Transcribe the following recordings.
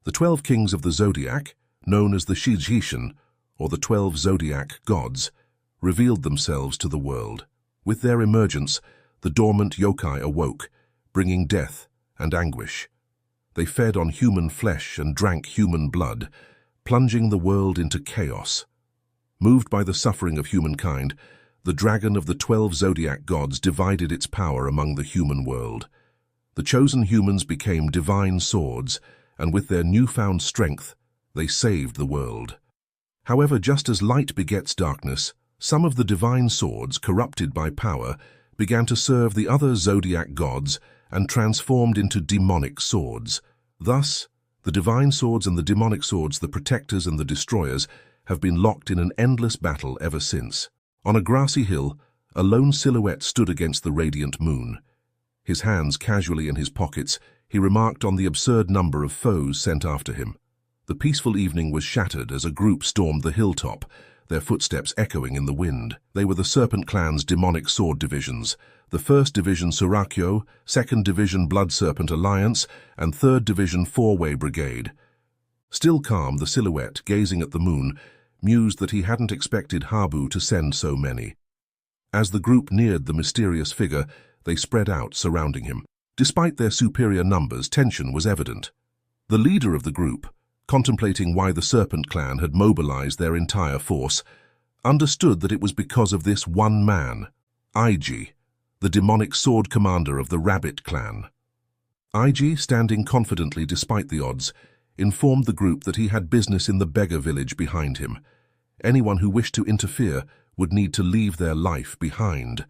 The 12 kings of the Zodiac, known as the Shin-Gyeom, or the 12 Zodiac gods, revealed themselves to the world. With their emergence, the dormant yokai awoke, bringing death and anguish. They fed on human flesh and drank human blood, plunging the world into chaos. Moved by the suffering of humankind, the dragon of the 12 Zodiac gods divided its power among the human world. The chosen humans became divine swords, and with their newfound strength, they saved the world. However, just as light begets darkness, some of the divine swords, corrupted by power, began to serve the other Zodiac gods and transformed into demonic swords. Thus, the divine swords and the demonic swords, the protectors and the destroyers, have been locked in an endless battle ever since. On a grassy hill, a lone silhouette stood against the radiant moon. His hands casually in his pockets, he remarked on the absurd number of foes sent after him. The peaceful evening was shattered as a group stormed the hilltop, their footsteps echoing in the wind. They were the Serpent Clan's demonic sword divisions, the 1st Division Surakyo, 2nd Division Blood Serpent Alliance, and 3rd Division Four-Way Brigade. Still calm, the silhouette, gazing at the moon, mused that he hadn't expected Habu to send so many. As the group neared the mysterious figure, they spread out, surrounding him. Despite their superior numbers, tension was evident. The leader of the group, contemplating why the Serpent Clan had mobilized their entire force, understood that it was because of this one man, Aigi, the demonic sword commander of the Rabbit Clan. Aigi, standing confidently despite the odds, informed the group that he had business in the beggar village behind him. Anyone who wished to interfere would need to leave their life behind.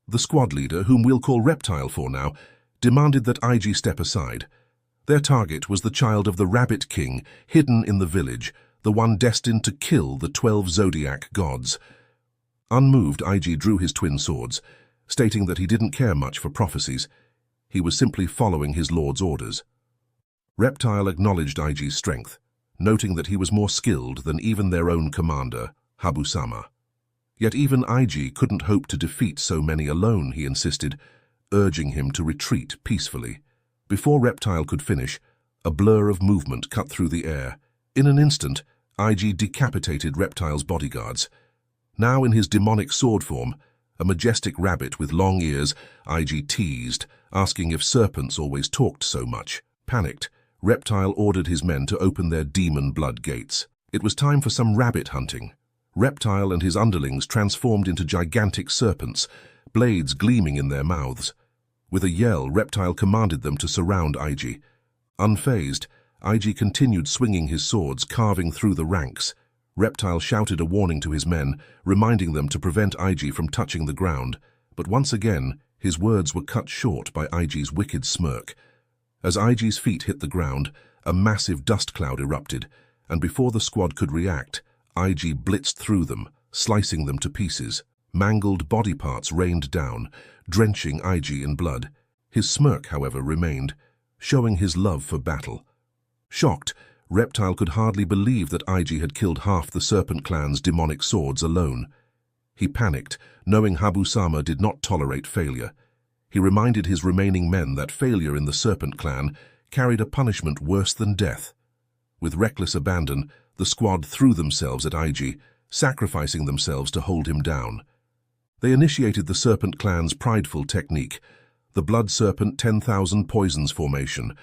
The squad leader, whom we'll call Reptile for now, demanded that Aigi step aside. Their target was the child of the Rabbit King, hidden in the village, the one destined to kill the 12 Zodiac gods. Unmoved, Aigi drew his twin swords, stating that he didn't care much for prophecies. He was simply following his lord's orders. Reptile acknowledged Aigi's strength, noting that he was more skilled than even their own commander, Habu-sama. Yet even Aigi couldn't hope to defeat so many alone, he insisted, urging him to retreat peacefully. Before Reptile could finish, a blur of movement cut through the air. In an instant, Aigi decapitated Reptile's bodyguards. Now in his demonic sword form, a majestic rabbit with long ears, Aigi teased, asking if serpents always talked so much. Panicked, Reptile ordered his men to open their demon blood gates. It was time for some rabbit hunting. Reptile and his underlings transformed into gigantic serpents, blades gleaming in their mouths. With a yell, Reptile commanded them to surround Aigi. Unfazed, Aigi continued swinging his swords, carving through the ranks. Reptile shouted a warning to his men, reminding them to prevent Aigi from touching the ground, but once again, his words were cut short by Aigi's wicked smirk. As Aigi's feet hit the ground, a massive dust cloud erupted, and before the squad could react, Aigi blitzed through them, slicing them to pieces. Mangled body parts rained down, drenching Aigi in blood. His smirk, however, remained, showing his love for battle. Shocked, Reptile could hardly believe that Aigi had killed half the Serpent Clan's demonic swords alone. He panicked, knowing Habu-sama did not tolerate failure. He reminded his remaining men that failure in the Serpent Clan carried a punishment worse than death. With reckless abandon, the squad threw themselves at Aigi, sacrificing themselves to hold him down. They initiated the Serpent Clan's prideful technique, the Blood Serpent 10,000 Poisons formation.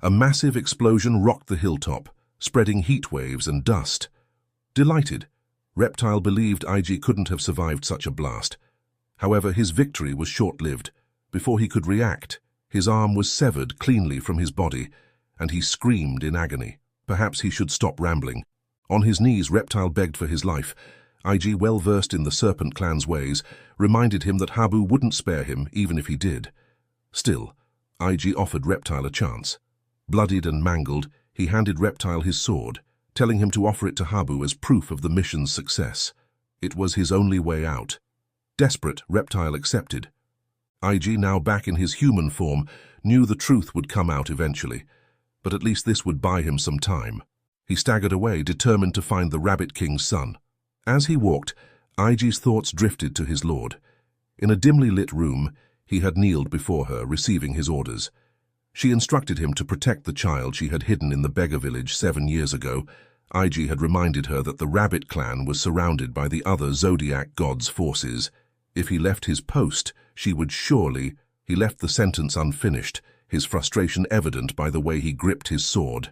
A massive explosion rocked the hilltop, spreading heat waves and dust. Delighted, Reptile believed Aigi couldn't have survived such a blast. However, his victory was short-lived. Before he could react, his arm was severed cleanly from his body, and he screamed in agony. Perhaps he should stop rambling. On his knees, Reptile begged for his life. Aigi, well versed in the Serpent Clan's ways, reminded him that Habu wouldn't spare him even if he did. Still, Aigi offered Reptile a chance. Bloodied and mangled, he handed Reptile his sword, telling him to offer it to Habu as proof of the mission's success. It was his only way out. Desperate, Reptile accepted. Aigi, now back in his human form, knew the truth would come out eventually, but at least this would buy him some time. He staggered away, determined to find the Rabbit King's son. As he walked, Aigi's thoughts drifted to his lord. In a dimly lit room, he had kneeled before her, receiving his orders. She instructed him to protect the child she had hidden in the beggar village 7 years ago. Aigi had reminded her that the rabbit clan was surrounded by the other Zodiac god's forces. If he left his post, she would surely... He left the sentence unfinished, his frustration evident by the way he gripped his sword.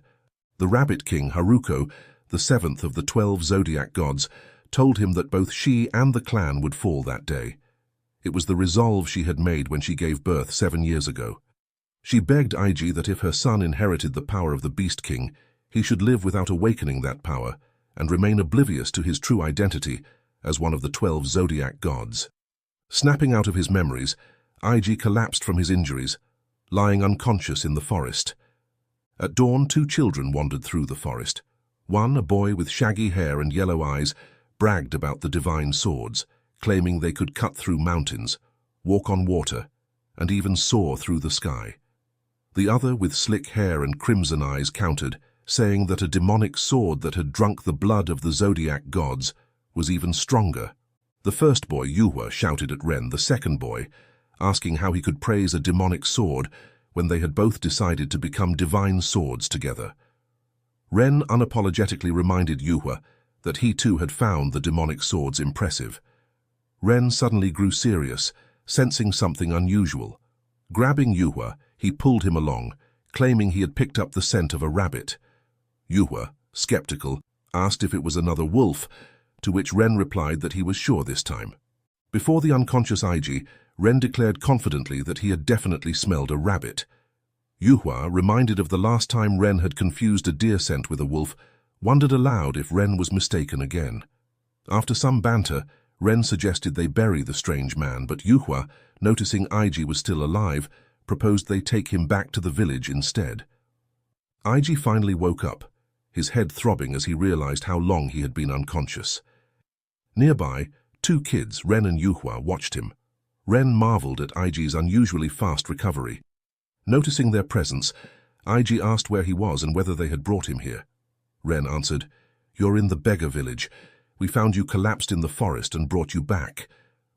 The Rabbit King, Haruko, the 7th of the 12 Zodiac gods, told him that both she and the clan would fall that day. It was the resolve she had made when she gave birth 7 years ago. She begged Aigi that if her son inherited the power of the Beast King, he should live without awakening that power and remain oblivious to his true identity as one of the 12 Zodiac gods. Snapping out of his memories, Aigi collapsed from his injuries, lying unconscious in the forest. At dawn, 2 children wandered through the forest. One, a boy with shaggy hair and yellow eyes, bragged about the divine swords, claiming they could cut through mountains, walk on water, and even soar through the sky. The other, with slick hair and crimson eyes, countered, saying that a demonic sword that had drunk the blood of the Zodiac gods was even stronger. The first boy, Yuhwa, shouted at Ren, the second boy, asking how he could praise a demonic sword when they had both decided to become divine swords together. Ren unapologetically reminded Yuhwa that he too had found the demonic swords impressive. Ren suddenly grew serious, sensing something unusual. Grabbing Yuhwa, he pulled him along, claiming he had picked up the scent of a rabbit. Yuhwa, skeptical, asked if it was another wolf, to which Ren replied that he was sure this time. Before the unconscious Aigi, Ren declared confidently that he had definitely smelled a rabbit. Yuhwa, reminded of the last time Ren had confused a deer scent with a wolf, wondered aloud if Ren was mistaken again. After some banter, Ren suggested they bury the strange man, but Yuhwa, noticing Aigi was still alive, proposed they take him back to the village instead. Aigi finally woke up, his head throbbing as he realized how long he had been unconscious. Nearby, 2 kids, Ren and Yuhwa, watched him. Ren marveled at Aigi's unusually fast recovery. Noticing their presence, Aigi asked where he was and whether they had brought him here. Ren answered, "You're in the beggar village. We found you collapsed in the forest and brought you back.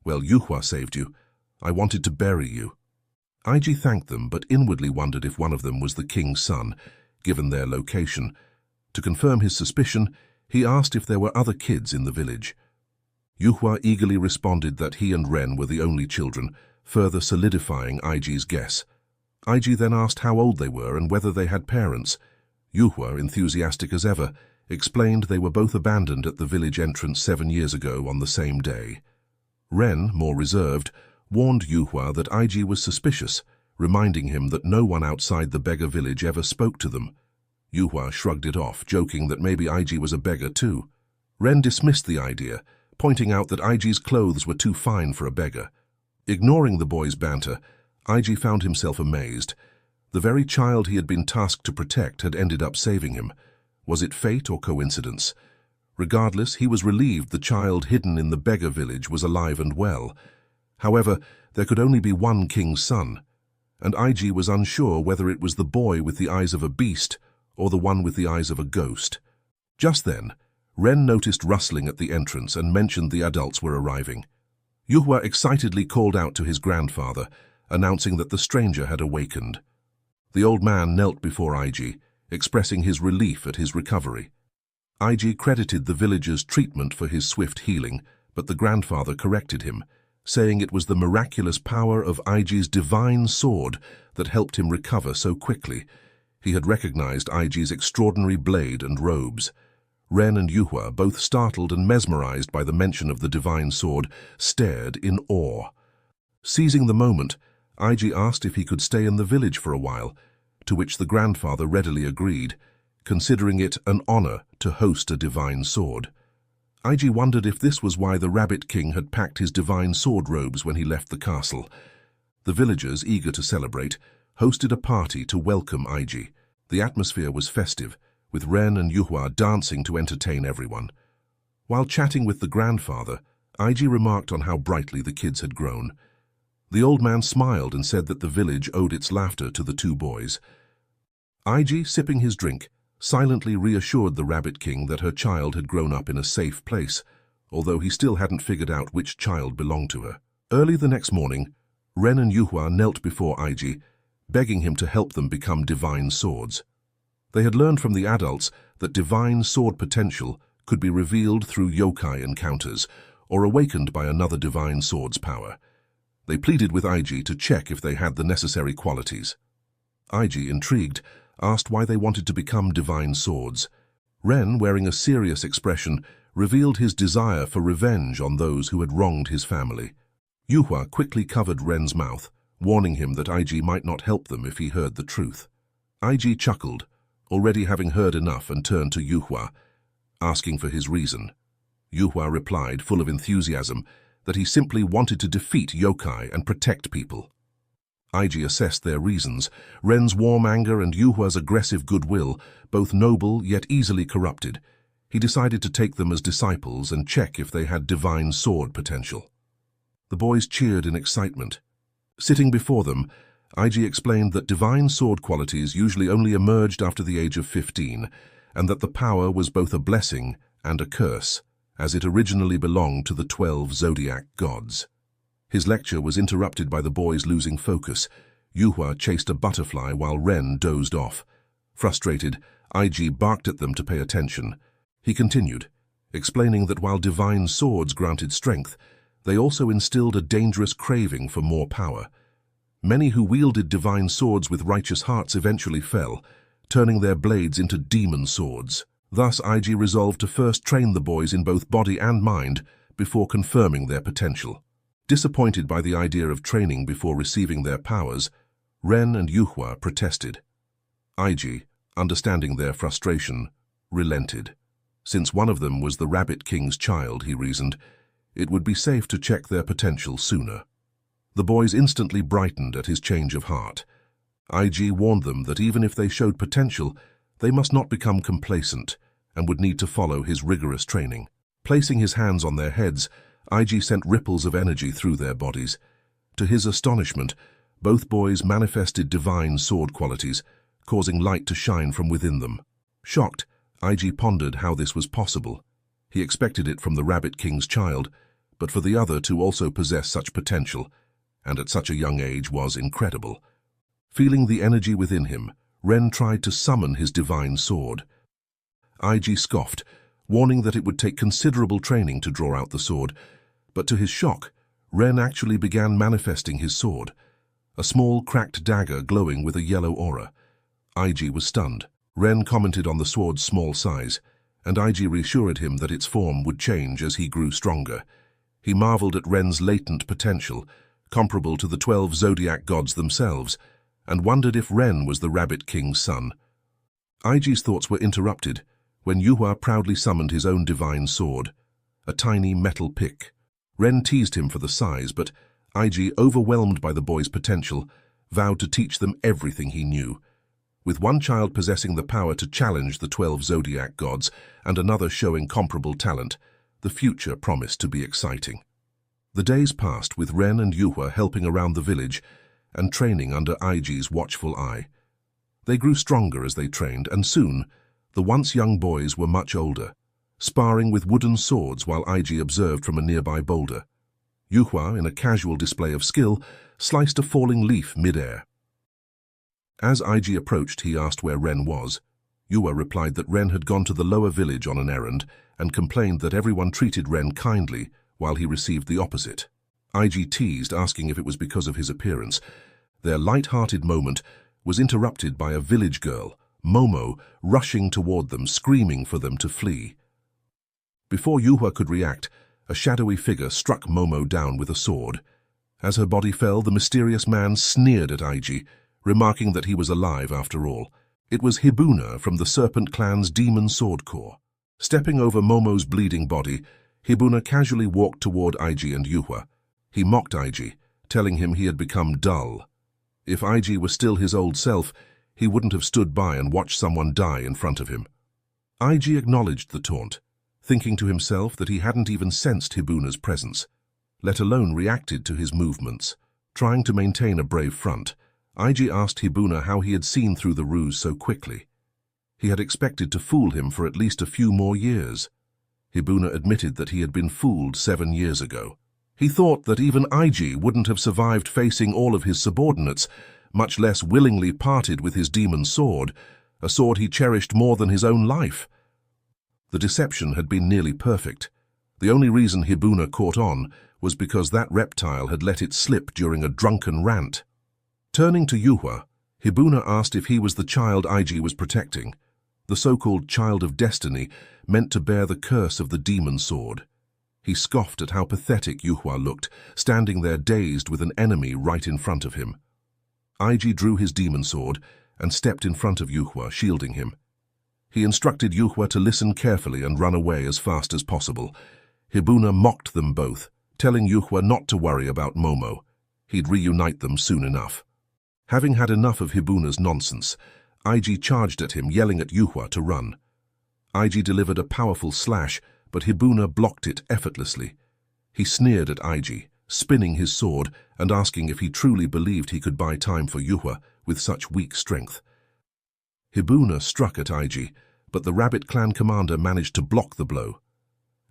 Well, Yuhwa saved you. I wanted to bury you." Aigi thanked them, but inwardly wondered if one of them was the king's son, given their location. To confirm his suspicion, he asked if there were other kids in the village. Yuhwa eagerly responded that he and Ren were the only children, further solidifying Aigi's guess. Aigi then asked how old they were and whether they had parents. Yuhwa, enthusiastic as ever, explained they were both abandoned at the village entrance 7 years ago on the same day. Ren, more reserved, warned Yuhwa that Aigi was suspicious, reminding him that no one outside the beggar village ever spoke to them. Yuhwa shrugged it off, joking that maybe Aigi was a beggar too. Ren dismissed the idea, pointing out that Aigi's clothes were too fine for a beggar. Ignoring the boy's banter, Aigi found himself amazed. The very child he had been tasked to protect had ended up saving him. Was it fate or coincidence? Regardless, he was relieved the child hidden in the beggar village was alive and well. However, there could only be one king's son, and Aigi was unsure whether it was the boy with the eyes of a beast or the one with the eyes of a ghost. Just then, Ren noticed rustling at the entrance and mentioned the adults were arriving. Yuhwa excitedly called out to his grandfather, announcing that the stranger had awakened. The old man knelt before Aigi, expressing his relief at his recovery. Aigi credited the villager's treatment for his swift healing, but the grandfather corrected him, saying it was the miraculous power of Aigi's divine sword that helped him recover so quickly. He had recognized Aigi's extraordinary blade and robes. Ren and Yuhwa, both startled and mesmerized by the mention of the divine sword, stared in awe. Seizing the moment, Aigi asked if he could stay in the village for a while, to which the grandfather readily agreed, considering it an honor to host a divine sword. Aigi wondered if this was why the Rabbit King had packed his divine sword robes when he left the castle. The villagers, eager to celebrate, hosted a party to welcome Aigi. The atmosphere was festive, with Ren and Yuhwa dancing to entertain everyone. While chatting with the grandfather, Aigi remarked on how brightly the kids had grown. The old man smiled and said that the village owed its laughter to the 2 boys. Aigi, sipping his drink, silently reassured the Rabbit King that her child had grown up in a safe place, although he still hadn't figured out which child belonged to her. Early the next morning, Ren and Yuhwa knelt before Aigi, begging him to help them become divine swords. They had learned from the adults that divine sword potential could be revealed through yokai encounters or awakened by another divine sword's power. They pleaded with Aigi to check if they had the necessary qualities. Aigi, intrigued, asked why they wanted to become divine swords. Ren, wearing a serious expression, revealed his desire for revenge on those who had wronged his family. Yuhwa quickly covered Ren's mouth, warning him that Aigi might not help them if he heard the truth. Aigi chuckled, already having heard enough, and turned to Yuhwa, asking for his reason. Yuhwa replied, full of enthusiasm, that he simply wanted to defeat yokai and protect people. Aigi assessed their reasons, Ren's warm anger and Yuhwa's aggressive goodwill, both noble yet easily corrupted. He decided to take them as disciples and check if they had divine sword potential. The boys cheered in excitement. Sitting before them, Aigi explained that divine sword qualities usually only emerged after the age of 15, and that the power was both a blessing and a curse, as it originally belonged to the 12 Zodiac gods. His lecture was interrupted by the boys losing focus. Yuhwa chased a butterfly while Ren dozed off. Frustrated, Aigi barked at them to pay attention. He continued, explaining that while divine swords granted strength, they also instilled a dangerous craving for more power. Many who wielded divine swords with righteous hearts eventually fell, turning their blades into demon swords. Thus, Aigi resolved to first train the boys in both body and mind before confirming their potential. Disappointed by the idea of training before receiving their powers, Ren and Yuhwa protested. Aigi, understanding their frustration, relented. Since one of them was the Rabbit King's child, he reasoned, it would be safe to check their potential sooner. The boys instantly brightened at his change of heart. Aigi warned them that even if they showed potential, they must not become complacent and would need to follow his rigorous training. Placing his hands on their heads, Aigi sent ripples of energy through their bodies. To his astonishment, both boys manifested divine sword qualities, causing light to shine from within them. Shocked, Aigi pondered how this was possible. He expected it from the Rabbit King's child, but for the other to also possess such potential, and at such a young age, was incredible. Feeling the energy within him, Ren tried to summon his divine sword. Aigi scoffed, warning that it would take considerable training to draw out the sword, but to his shock, Ren actually began manifesting his sword, a small cracked dagger glowing with a yellow aura. Aigi was stunned. Ren commented on the sword's small size, and Aigi reassured him that its form would change as he grew stronger. He marveled at Ren's latent potential, comparable to the 12 Zodiac gods themselves, and wondered if Ren was the Rabbit King's son. Aigi's thoughts were interrupted when Yuhwa proudly summoned his own divine sword, a tiny metal pick. Ren teased him for the size, but Aigi, overwhelmed by the boy's potential, vowed to teach them everything he knew. With one child possessing the power to challenge the 12 Zodiac gods and another showing comparable talent, the future promised to be exciting. The days passed with Ren and Yuhwa helping around the village and training under Aigi's watchful eye. They grew stronger as they trained, and soon, the once young boys were much older, sparring with wooden swords while Aigi observed from a nearby boulder. Yuhwa, in a casual display of skill, sliced a falling leaf mid-air. As Aigi approached, he asked where Ren was. Yuhwa replied that Ren had gone to the lower village on an errand and complained that everyone treated Ren kindly while he received the opposite. Aigi teased, asking if it was because of his appearance. Their light-hearted moment was interrupted by a village girl, Momo, rushing toward them, screaming for them to flee. Before Yuhwa could react, a shadowy figure struck Momo down with a sword. As her body fell, the mysterious man sneered at Aigi, remarking that he was alive after all. It was Hibuna from the Serpent Clan's Demon Sword Corps. Stepping over Momo's bleeding body, Hibuna casually walked toward Aigi and Yuhwa. He mocked Aigi, telling him he had become dull. If Aigi was still his old self, he wouldn't have stood by and watched someone die in front of him. Aigi acknowledged the taunt, thinking to himself that he hadn't even sensed Hibuna's presence, let alone reacted to his movements. Trying to maintain a brave front, Aigi asked Hibuna how he had seen through the ruse so quickly. He had expected to fool him for at least a few more years. Hibuna admitted that he had been fooled 7 years ago. He thought that even Aigi wouldn't have survived facing all of his subordinates, much less willingly parted with his demon sword, a sword he cherished more than his own life. The deception had been nearly perfect. The only reason Hibuna caught on was because that reptile had let it slip during a drunken rant. Turning to Yuhwa, Hibuna asked if he was the child Aigi was protecting, the so-called child of destiny meant to bear the curse of the demon sword. He scoffed at how pathetic Yuhwa looked, standing there dazed with an enemy right in front of him. Aigi drew his demon sword and stepped in front of Yuhwa, shielding him. He instructed Yuhwa to listen carefully and run away as fast as possible. Hibuna mocked them both, telling Yuhwa not to worry about Momo. He'd reunite them soon enough. Having had enough of Hibuna's nonsense, Aigi charged at him, yelling at Yuhwa to run. Aigi delivered a powerful slash, but Hibuna blocked it effortlessly. He sneered at Aigi, spinning his sword and asking if he truly believed he could buy time for Yuhwa with such weak strength. Hibuna struck at Aigi, but the Rabbit Clan commander managed to block the blow.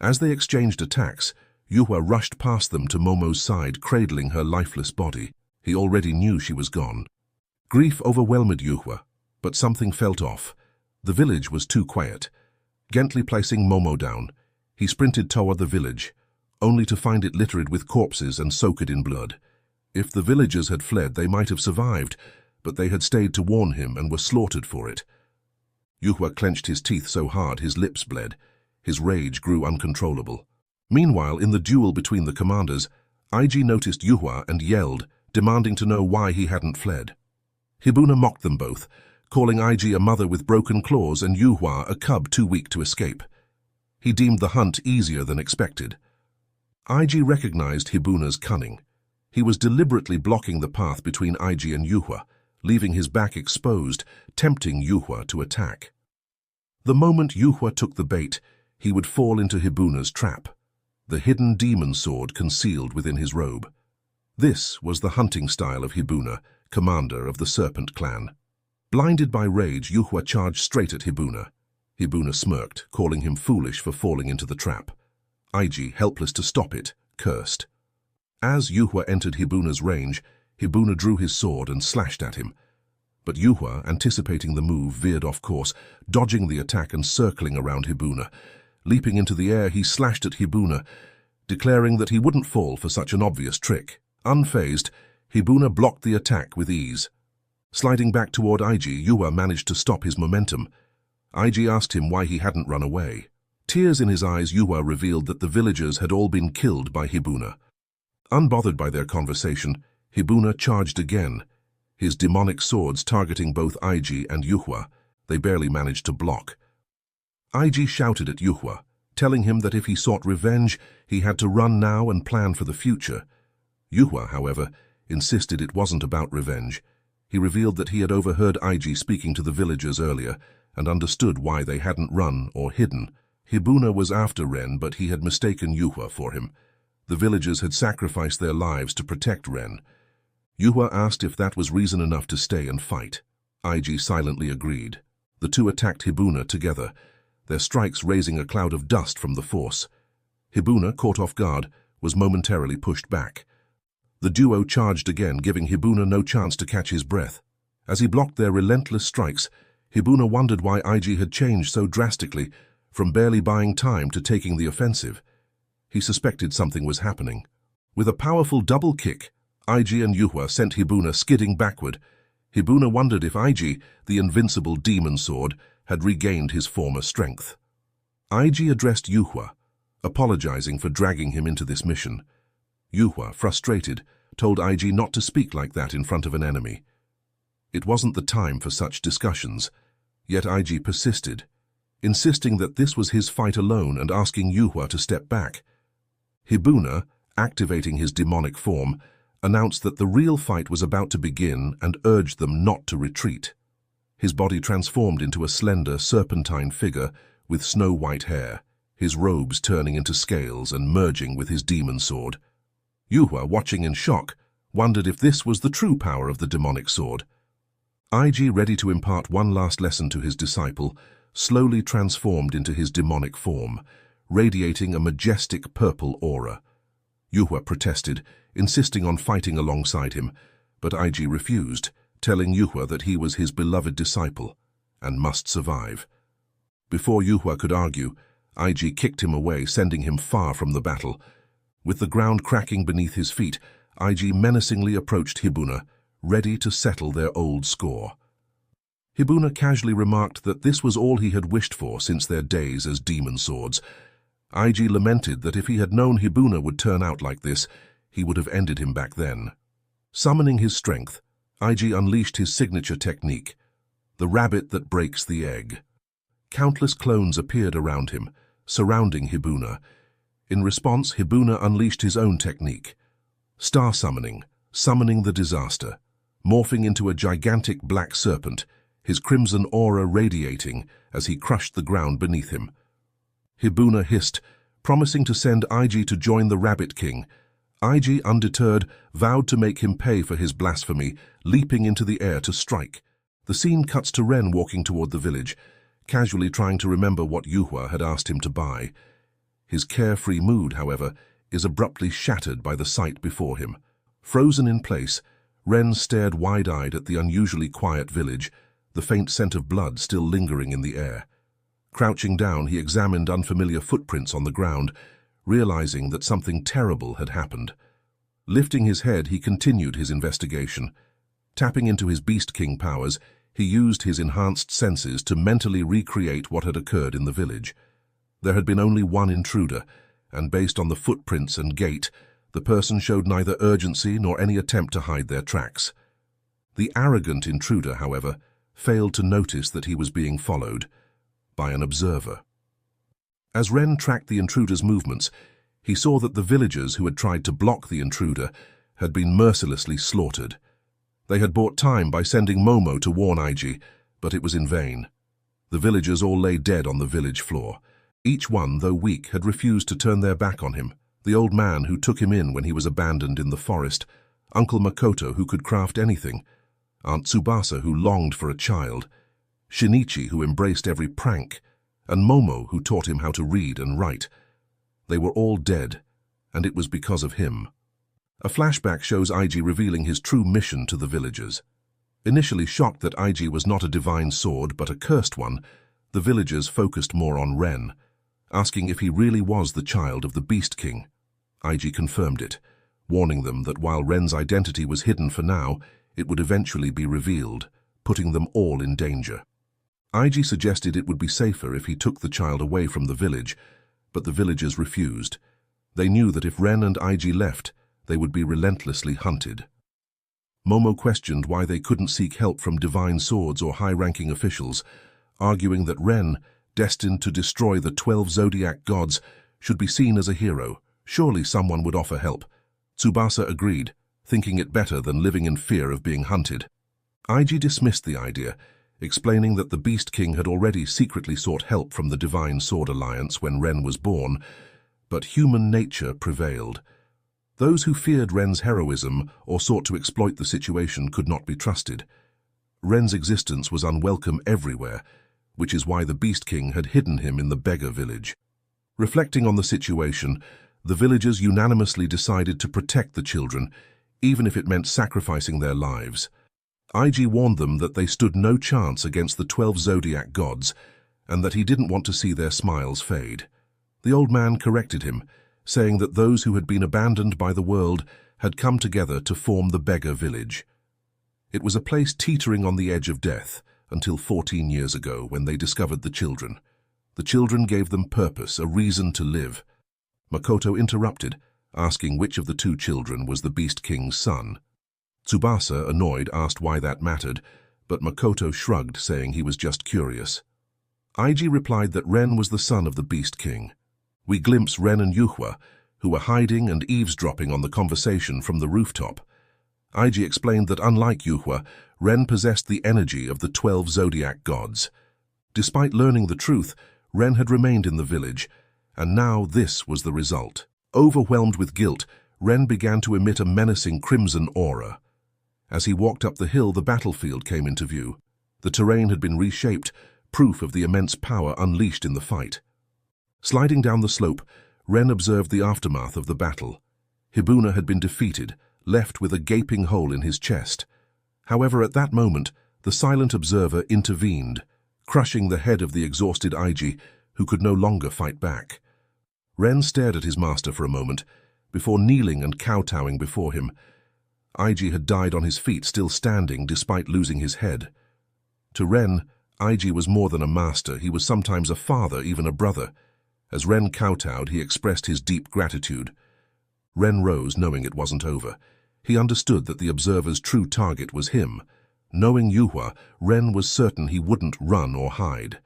As they exchanged attacks, Yuhwa rushed past them to Momo's side, cradling her lifeless body. He already knew she was gone. Grief overwhelmed Yuhwa, but something felt off. The village was too quiet. Gently placing Momo down, he sprinted toward the village, only to find it littered with corpses and soaked in blood. If the villagers had fled, they might have survived, but they had stayed to warn him and were slaughtered for it. Yuhwa clenched his teeth so hard his lips bled. His rage grew uncontrollable. Meanwhile, in the duel between the commanders, Aigi noticed Yuhwa and yelled, demanding to know why he hadn't fled. Hibuna mocked them both, calling Aigi a mother with broken claws and Yuhwa a cub too weak to escape. He deemed the hunt easier than expected. Aigi recognized Hibuna's cunning. He was deliberately blocking the path between Aigi and Yuhwa, leaving his back exposed, tempting Yuhwa to attack. The moment Yuhwa took the bait, he would fall into Hibuna's trap, the hidden demon sword concealed within his robe. This was the hunting style of Hibuna, commander of the Serpent clan. Blinded by rage, Yuhwa charged straight at Hibuna. Hibuna smirked, calling him foolish for falling into the trap. Aigi, helpless to stop it, cursed. As Yuhwa entered Hibuna's range, Hibuna drew his sword and slashed at him. But Yuhwa, anticipating the move, veered off course, dodging the attack and circling around Hibuna. Leaping into the air, he slashed at Hibuna, declaring that he wouldn't fall for such an obvious trick. Unfazed, Hibuna blocked the attack with ease. Sliding back toward Aigi, Yuhwa managed to stop his momentum. Aigi asked him why he hadn't run away. Tears in his eyes, Yuhwa revealed that the villagers had all been killed by Hibuna. Unbothered by their conversation, Hibuna charged again, his demonic swords targeting both Aigi and Yuhwa. They barely managed to block. Aigi shouted at Yuhwa, telling him that if he sought revenge, he had to run now and plan for the future. Yuhwa, however, insisted it wasn't about revenge. He revealed that he had overheard Aigi speaking to the villagers earlier and understood why they hadn't run or hidden. Hibuna was after Ren, but he had mistaken Yuhwa for him. The villagers had sacrificed their lives to protect Ren. Yuhwa asked if that was reason enough to stay and fight. Aigi silently agreed. The two attacked Hibuna together, their strikes raising a cloud of dust from the force. Hibuna, caught off guard, was momentarily pushed back. The duo charged again, giving Hibuna no chance to catch his breath. As he blocked their relentless strikes, Hibuna wondered why Aigi had changed so drastically, from barely buying time to taking the offensive. He suspected something was happening. With a powerful double kick, Aigi and Yuhwa sent Hibuna skidding backward. Hibuna wondered if Aigi, the invincible demon sword, had regained his former strength. Aigi addressed Yuhwa, apologizing for dragging him into this mission. Yuhwa, frustrated, told Aigi not to speak like that in front of an enemy. It wasn't the time for such discussions, yet Aigi persisted, insisting that this was his fight alone and asking Yuhwa to step back. Hibuna, activating his demonic form, announced that the real fight was about to begin and urged them not to retreat. His body transformed into a slender, serpentine figure with snow-white hair, his robes turning into scales and merging with his demon sword. Yuhwa, watching in shock, wondered if this was the true power of the demonic sword. Aigi, ready to impart one last lesson to his disciple, slowly transformed into his demonic form, radiating a majestic purple aura. Yuhwa protested, insisting on fighting alongside him, but Aigi refused, telling Yuhwa that he was his beloved disciple and must survive. Before Yuhwa could argue, Aigi kicked him away, sending him far from the battle. With the ground cracking beneath his feet, Aigi menacingly approached Hibuna, ready to settle their old score. Hibuna casually remarked that this was all he had wished for since their days as demon swords. Aigi lamented that if he had known Hibuna would turn out like this, he would have ended him back then. Summoning his strength, Aigi unleashed his signature technique, the rabbit that breaks the egg. Countless clones appeared around him, surrounding Hibuna. In response, Hibuna unleashed his own technique, star summoning, summoning the disaster, morphing into a gigantic black serpent, his crimson aura radiating as he crushed the ground beneath him. Hibuna hissed, promising to send Aigi to join the Rabbit King. Aigi, undeterred, vowed to make him pay for his blasphemy, leaping into the air to strike. The scene cuts to Ren walking toward the village, casually trying to remember what Yuhwa had asked him to buy. His carefree mood, however, is abruptly shattered by the sight before him. Frozen in place, Ren stared wide-eyed at the unusually quiet village, the faint scent of blood still lingering in the air. Crouching down, he examined unfamiliar footprints on the ground, realizing that something terrible had happened. Lifting his head, he continued his investigation. Tapping into his Beast King powers, he used his enhanced senses to mentally recreate what had occurred in the village. There had been only one intruder, and based on the footprints and gait, the person showed neither urgency nor any attempt to hide their tracks. The arrogant intruder, however, failed to notice that he was being followed by an observer. As Ren tracked the intruder's movements, he saw that the villagers who had tried to block the intruder had been mercilessly slaughtered. They had bought time by sending Momo to warn Aigi, but it was in vain. The villagers all lay dead on the village floor. Each one, though weak, had refused to turn their back on him. The old man who took him in when he was abandoned in the forest, Uncle Makoto who could craft anything, Aunt Tsubasa who longed for a child, Shinichi who embraced every prank, and Momo who taught him how to read and write. They were all dead, and it was because of him. A flashback shows Aigi revealing his true mission to the villagers. Initially shocked that Aigi was not a divine sword but a cursed one, the villagers focused more on Ren, asking if he really was the child of the Beast King. Aigi confirmed it, warning them that while Ren's identity was hidden for now, it would eventually be revealed, putting them all in danger. Aigi suggested it would be safer if he took the child away from the village, but the villagers refused. They knew that if Ren and Aigi left, they would be relentlessly hunted. Momo questioned why they couldn't seek help from divine swords or high-ranking officials, arguing that Ren, destined to destroy the 12 Zodiac gods, should be seen as a hero. Surely someone would offer help. Tsubasa agreed, thinking it better than living in fear of being hunted. Aigi dismissed the idea, explaining that the Beast King had already secretly sought help from the Divine Sword Alliance when Ren was born, but human nature prevailed. Those who feared Ren's heroism or sought to exploit the situation could not be trusted. Ren's existence was unwelcome everywhere, which is why the Beast King had hidden him in the beggar village. Reflecting on the situation, the villagers unanimously decided to protect the children, even if it meant sacrificing their lives. Aigi warned them that they stood no chance against the 12 Zodiac gods, and that he didn't want to see their smiles fade. The old man corrected him, saying that those who had been abandoned by the world had come together to form the beggar village. It was a place teetering on the edge of death, until 14 years ago when they discovered the children. The children gave them purpose, a reason to live. Makoto interrupted, asking which of the two children was the Beast King's son. Tsubasa, annoyed, asked why that mattered, but Makoto shrugged, saying he was just curious. Aigi replied that Ren was the son of the Beast King. We glimpse Ren and Yuhwa, who were hiding and eavesdropping on the conversation from the rooftop. Aigi explained that unlike Yuhwa, Ren possessed the energy of the 12 Zodiac gods. Despite learning the truth, Ren had remained in the village, and now this was the result. Overwhelmed with guilt, Ren began to emit a menacing crimson aura. As he walked up the hill, the battlefield came into view. The terrain had been reshaped, proof of the immense power unleashed in the fight. Sliding down the slope, Ren observed the aftermath of the battle. Hibuna had been defeated, left with a gaping hole in his chest. However, at that moment, the silent observer intervened, crushing the head of the exhausted Aigi, who could no longer fight back. Ren stared at his master for a moment, before kneeling and kowtowing before him. Aigi had died on his feet, still standing despite losing his head. To Ren, Aigi was more than a master. He was sometimes a father, even a brother. As Ren kowtowed, he expressed his deep gratitude. Ren rose, knowing it wasn't over. He understood that the observer's true target was him. Knowing Yuhwa, Ren was certain he wouldn't run or hide.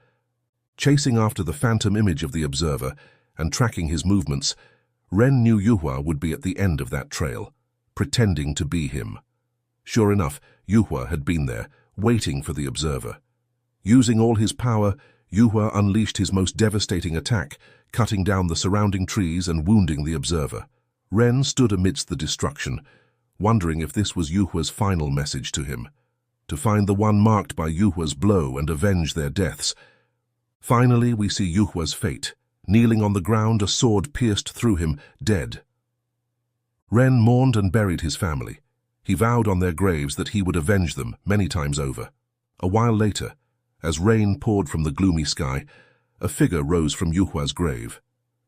Chasing after the phantom image of the observer and tracking his movements, Ren knew Yuhwa would be at the end of that trail, pretending to be him. Sure enough, Yuhwa had been there, waiting for the observer. Using all his power, Yuhwa unleashed his most devastating attack, cutting down the surrounding trees and wounding the observer. Ren stood amidst the destruction, wondering if this was Yuhwa's final message to him, to find the one marked by Yuhwa's blow and avenge their deaths. Finally, we see Yuhwa's fate, kneeling on the ground, a sword pierced through him, dead. Ren mourned and buried his family. He vowed on their graves that he would avenge them many times over. A while later, as rain poured from the gloomy sky, a figure rose from Yuhwa's grave.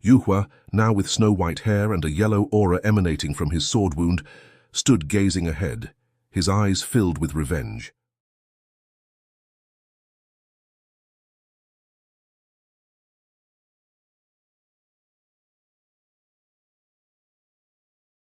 Yuhwa, now with snow-white hair and a yellow aura emanating from his sword wound, stood gazing ahead, his eyes filled with revenge.